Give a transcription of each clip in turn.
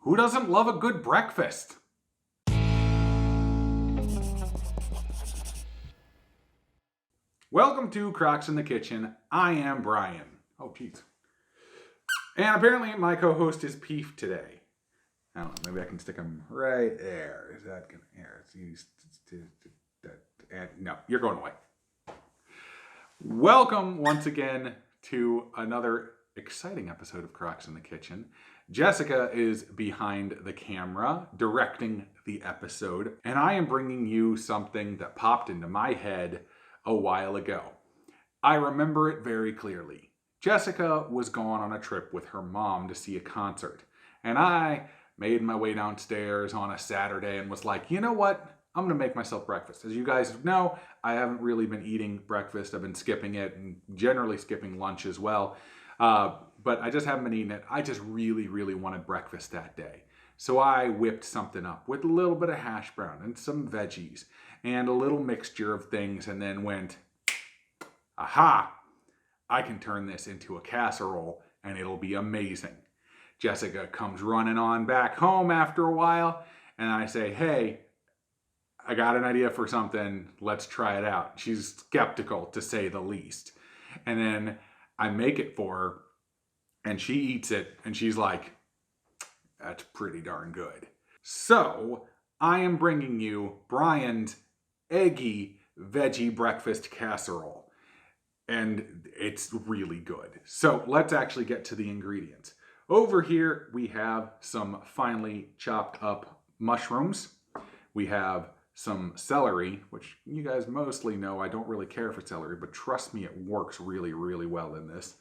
Who doesn't love a good breakfast? Welcome to Crocs in the Kitchen. I am Brian. Oh, geez. And apparently my co-host is Peef today. I don't know, maybe I can stick him right there. Is that gonna, no, you're going away. Welcome once again to another exciting episode of Crocs in the Kitchen. Jessica is behind the camera, directing the episode, and I am bringing you something that popped into my head a while ago. I remember it very clearly. Jessica was gone on a trip with her mom to see a concert, and I made my way downstairs on a Saturday and was like, you know what? I'm gonna make myself breakfast. As you guys know, I haven't really been eating breakfast. I've been skipping it and generally skipping lunch as well. But I just haven't been eating it. I just really wanted breakfast that day. So I whipped something up with a little bit of hash brown and some veggies and a little mixture of things and then went, aha, I can turn this into a casserole and it'll be amazing. Jessica comes running on back home after a while and I say, hey, I got an idea for something. Let's try it out. She's skeptical to say the least. And then I make it for her and she eats it and she's like, that's pretty darn good. So I am bringing you Brian's Eggy veggie breakfast casserole. And it's really good. So let's actually get to the ingredients. Over here we have some finely chopped up mushrooms. We have some celery, which you guys mostly know I don't really care for celery, but trust me, it works really well in this.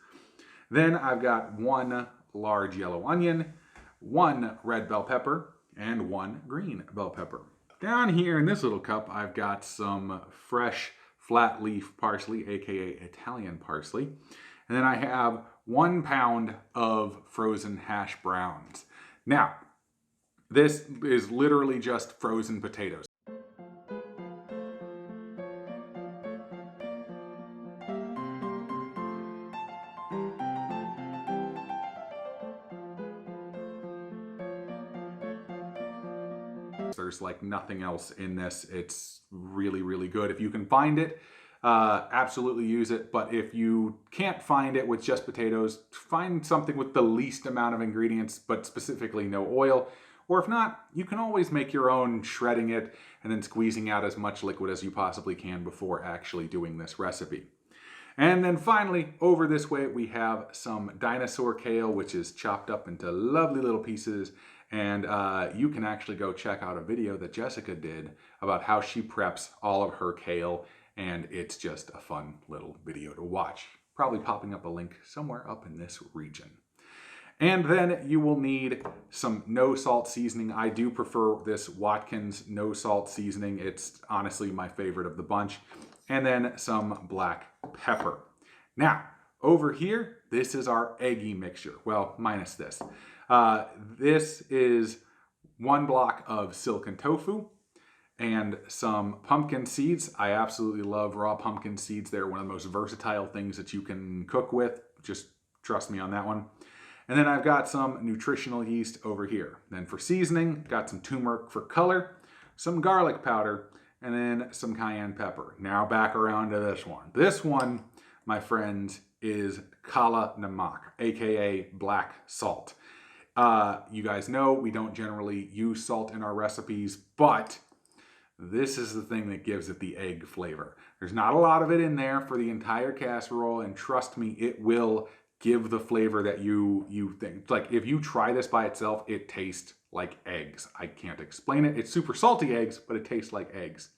Then I've got one large yellow onion, one red bell pepper, and one green bell pepper. Down here in this little cup, I've got some fresh flat leaf parsley, aka Italian parsley. And then I have 1 pound of frozen hash browns. Now, this is literally just frozen potatoes. There's like nothing else in this. It's really good. If you can find it, absolutely use it. But if you can't find it with just potatoes, find something with the least amount of ingredients, but specifically no oil. Or if not, you can always make your own, shredding it and then squeezing out as much liquid as you possibly can before actually doing this recipe. And then finally, over this way, we have some dinosaur kale, which is chopped up into lovely little pieces. And you can actually go check out a video that Jessica did about how she preps all of her kale. And it's just a fun little video to watch. Probably popping up a link somewhere up in this region. And then you will need some no salt seasoning. I do prefer this Watkins no salt seasoning. It's honestly my favorite of the bunch. And then some black pepper. Now, over here, this is our eggy mixture. Well, minus this. This is 1 block of silken tofu and some pumpkin seeds. I absolutely love raw pumpkin seeds. They're one of the most versatile things that you can cook with. Just trust me on that one. And then I've got some nutritional yeast over here. Then for seasoning, got some turmeric for color, some garlic powder, and then some cayenne pepper. Now back around to this one. This one, my friends, is kala namak, aka black salt. You guys know we don't generally use salt in our recipes, but this is the thing that gives it the egg flavor. There's not a lot of it in there for the entire casserole, and trust me, it will give the flavor that you think. Like if you try this by itself, it tastes like eggs. I can't explain it. It's super salty eggs, but it tastes like eggs.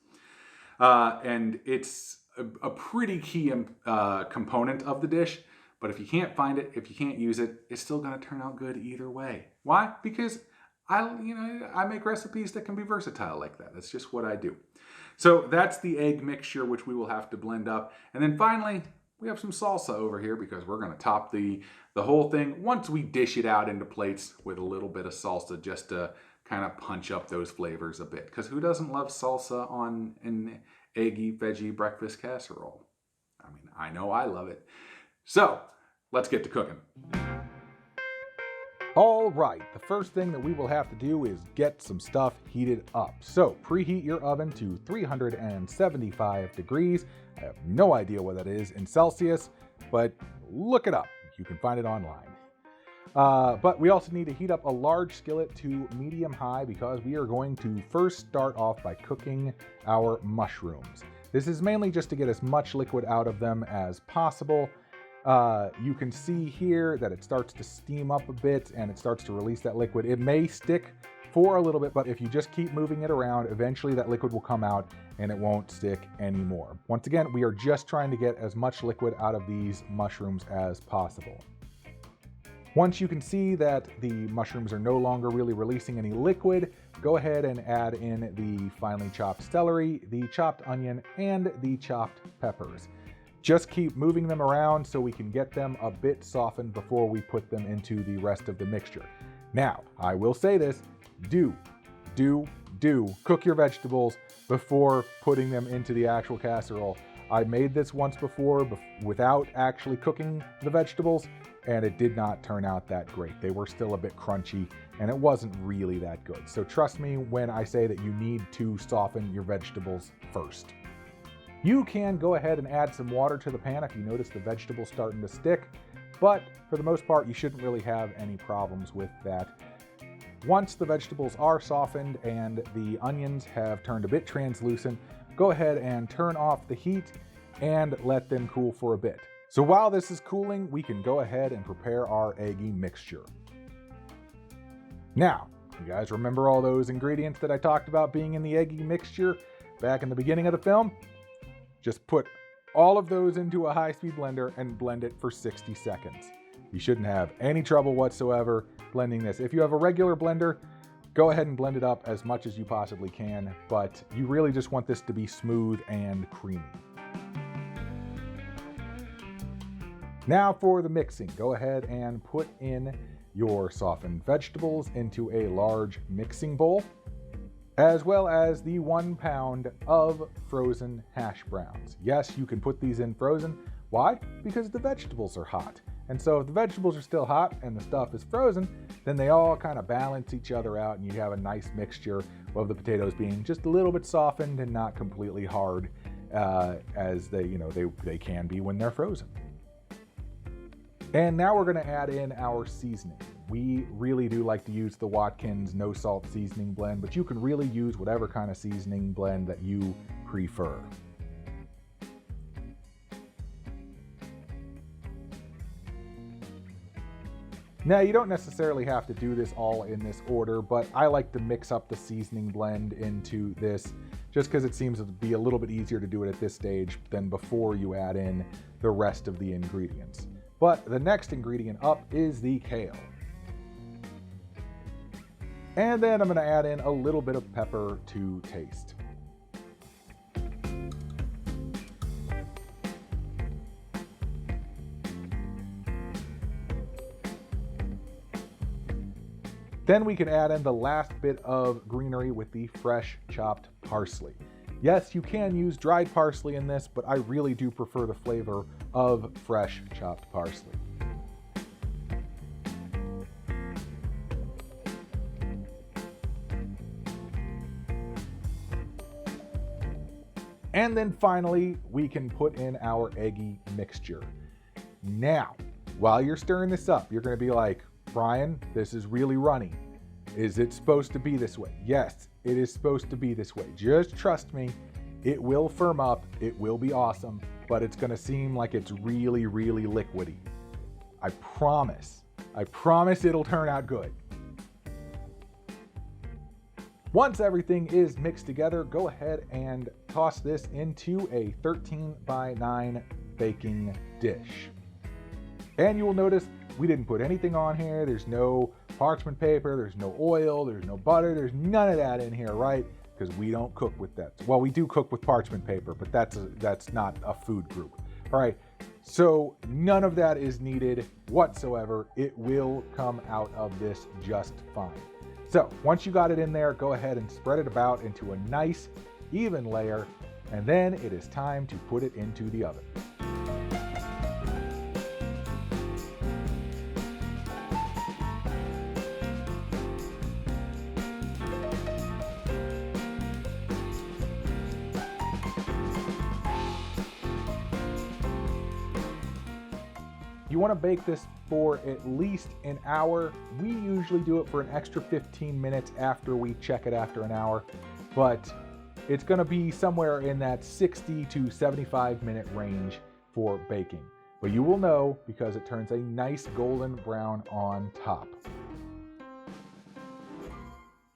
And it's a pretty key component of the dish. But if you can't find it, if you can't use it, it's still going to turn out good either way. Why? Because I make recipes that can be versatile like that. That's just what I do. So that's the egg mixture, which we will have to blend up. And then finally, we have some salsa over here because we're going to top the whole thing once we dish it out into plates with a little bit of salsa just to kind of punch up those flavors a bit. Because who doesn't love salsa on an eggy veggie breakfast casserole? I mean, I know I love it. So let's get to cooking. All right, the first thing that we will have to do is get some stuff heated up. So preheat your oven to 375 degrees. I have no idea what that is in Celsius, but look it up. You can find it online. But we also need to heat up a large skillet to medium-high because we are going to first start off by cooking our mushrooms. This is mainly just to get as much liquid out of them as possible. You can see here that it starts to steam up a bit and it starts to release that liquid. It may stick for a little bit, but if you just keep moving it around, eventually that liquid will come out and it won't stick anymore. Once again, we are just trying to get as much liquid out of these mushrooms as possible. Once you can see that the mushrooms are no longer really releasing any liquid, go ahead and add in the finely chopped celery, the chopped onion, and the chopped peppers. Just keep moving them around so we can get them a bit softened before we put them into the rest of the mixture. Now, I will say this, do cook your vegetables before putting them into the actual casserole. I made this once before without actually cooking the vegetables, and it did not turn out that great. They were still a bit crunchy, and it wasn't really that good. So trust me when I say that you need to soften your vegetables first. You can go ahead and add some water to the pan if you notice the vegetables starting to stick, but for the most part, you shouldn't really have any problems with that. Once the vegetables are softened and the onions have turned a bit translucent, go ahead and turn off the heat and let them cool for a bit. So while this is cooling, we can go ahead and prepare our eggy mixture. Now, you guys remember all those ingredients that I talked about being in the eggy mixture back in the beginning of the film? Just put all of those into a high-speed blender and blend it for 60 seconds. You shouldn't have any trouble whatsoever blending this. If you have a regular blender, go ahead and blend it up as much as you possibly can, but you really just want this to be smooth and creamy. Now for the mixing, go ahead and put in your softened vegetables into a large mixing bowl, as well as the 1 pound of frozen hash browns. Yes, you can put these in frozen. Why? Because the vegetables are hot. And so if the vegetables are still hot and the stuff is frozen, then they all kind of balance each other out and you have a nice mixture of the potatoes being just a little bit softened and not completely hard as they can be when they're frozen. And now we're going to add in our seasoning. We really do like to use the Watkins no salt seasoning blend, but you can really use whatever kind of seasoning blend that you prefer. Now, you don't necessarily have to do this all in this order, but I like to mix up the seasoning blend into this just because it seems to be a little bit easier to do it at this stage than before you add in the rest of the ingredients. But the next ingredient up is the kale. And then I'm going to add in a little bit of pepper to taste. Then we can add in the last bit of greenery with the fresh chopped parsley. Yes, you can use dried parsley in this, but I really do prefer the flavor of fresh chopped parsley. And then finally, we can put in our eggy mixture. Now, while you're stirring this up, you're going to be like, Brian, this is really runny. Is it supposed to be this way? Yes, it is supposed to be this way. Just trust me, it will firm up, it will be awesome, but it's going to seem like it's really, really liquidy. I promise it'll turn out good. Once everything is mixed together, go ahead and toss this into a 13 by 9 baking dish. And you will notice we didn't put anything on here. There's no parchment paper, there's no oil, there's no butter, there's none of that in here, right? Because we don't cook with that. Well, we do cook with parchment paper, but that's not a food group. All right, so none of that is needed whatsoever. It will come out of this just fine. So once you got it in there, go ahead and spread it about into a nice even layer, and then it is time to put it into the oven. You want to bake this for at least an hour. We usually do it for an extra 15 minutes after we check it after an hour, but it's going to be somewhere in that 60 to 75 minute range for baking. But you will know because it turns a nice golden brown on top.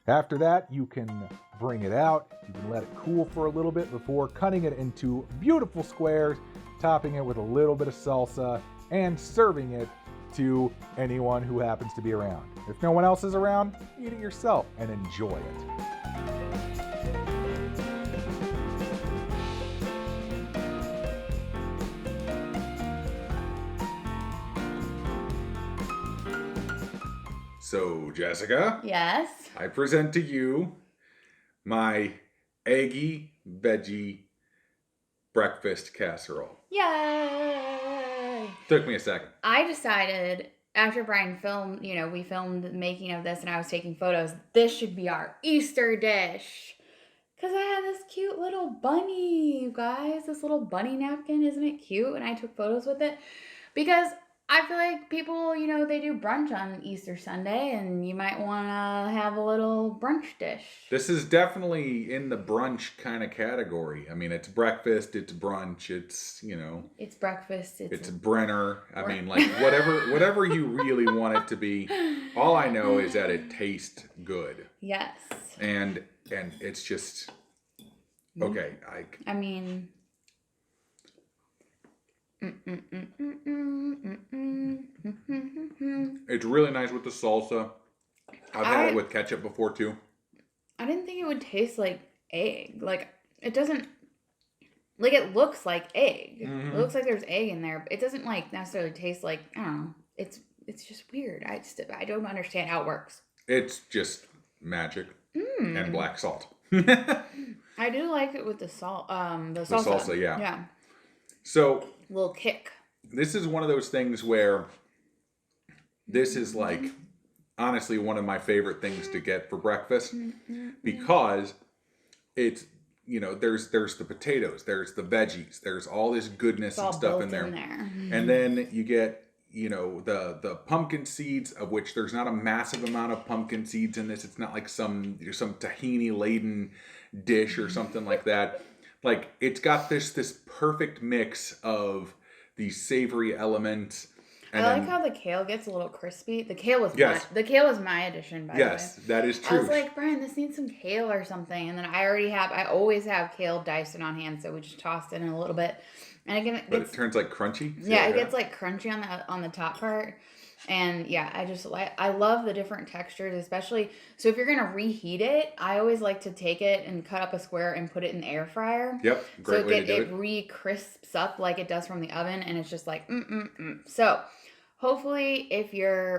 After that, you can bring it out. You can let it cool for a little bit before cutting it into beautiful squares, topping it with a little bit of salsa, and serving it to anyone who happens to be around. If no one else is around, eat it yourself and enjoy it. So, Jessica? Yes? I present to you my Eggy Veggie breakfast casserole. Yay! Took me a second. I decided after Brian filmed, we filmed the making of this and I was taking photos, this should be our Easter dish. Because I had this cute little bunny, you guys. This little bunny napkin, isn't it cute? And I took photos with it because I feel like people, they do brunch on Easter Sunday, and you might want to have a little brunch dish. This is definitely in the brunch kind of category. I mean, it's breakfast, it's brunch, it's, It's breakfast. It's Brenner. I mean, like, whatever you really want it to be. All I know is that it tastes good. Yes. And it's just, okay. I mean... It's really nice with the salsa. I've had it with ketchup before too. I didn't think it would taste like egg. Like, it doesn't, like, it looks like egg. Mm-hmm. It looks like there's egg in there, but it doesn't like necessarily taste like, I don't know. It's just weird. I don't understand how it works. It's just magic and black salt. I do like it with the salt, the salsa. The salsa, yeah. Yeah. So, Little kick. This is one of those things where this is like honestly one of my favorite things to get for breakfast because it's, there's the potatoes, there's the veggies, there's all this goodness and stuff in there. And then you get, the pumpkin seeds, of which there's not a massive amount of pumpkin seeds in this. It's not like some tahini laden dish or something like that. Like, it's got this perfect mix of these savory elements. And I like how the kale gets a little crispy. The kale was my addition, by the way. Yes, that is true. I was like, Brian, this needs some kale or something. And then I always have kale diced and on hand, so we just tossed it in a little bit. And again, it turns like crunchy. Yeah, it gets like crunchy on the top part. And yeah, I love the different textures, especially. So if you're going to reheat it, I always like to take it and cut up a square and put it in the air fryer. Yep, great way to do it. So it re-crisps up like it does from the oven, and it's just like, So hopefully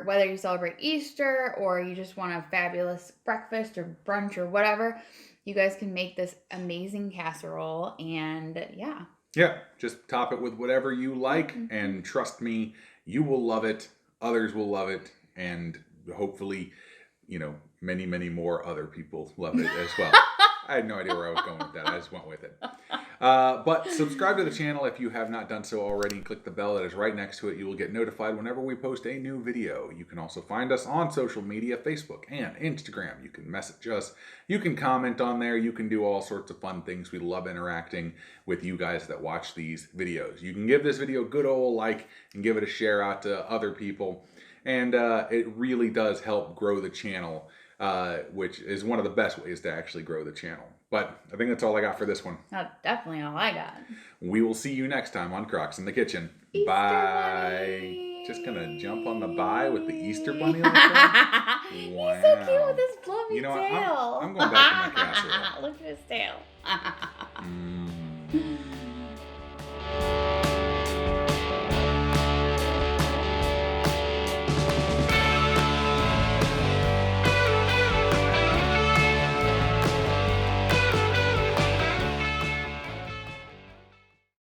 whether you celebrate Easter or you just want a fabulous breakfast or brunch or whatever, you guys can make this amazing casserole, and yeah. Yeah, just top it with whatever you like, and trust me, you will love it. Others will love it, and hopefully, many, many more other people love it as well. I had no idea where I was going with that. I just went with it. But subscribe to the channel if you have not done so already, and click the bell that is right next to it. You will get notified whenever we post a new video. You can also find us on social media, Facebook and Instagram. You can message us. You can comment on there. You can do all sorts of fun things. We love interacting with you guys that watch these videos. You can give this video a good old like and give it a share out to other people. And it really does help grow the channel, which is one of the best ways to actually grow the channel. But I think that's all I got for this one. That's definitely all I got. We will see you next time on Crocs in the Kitchen. Easter Bye. Bunny. Just gonna jump on the bye with the Easter Bunny like that? Wow. He's so cute with his fluffy tail. I'm going back to my casserole. Look at his tail.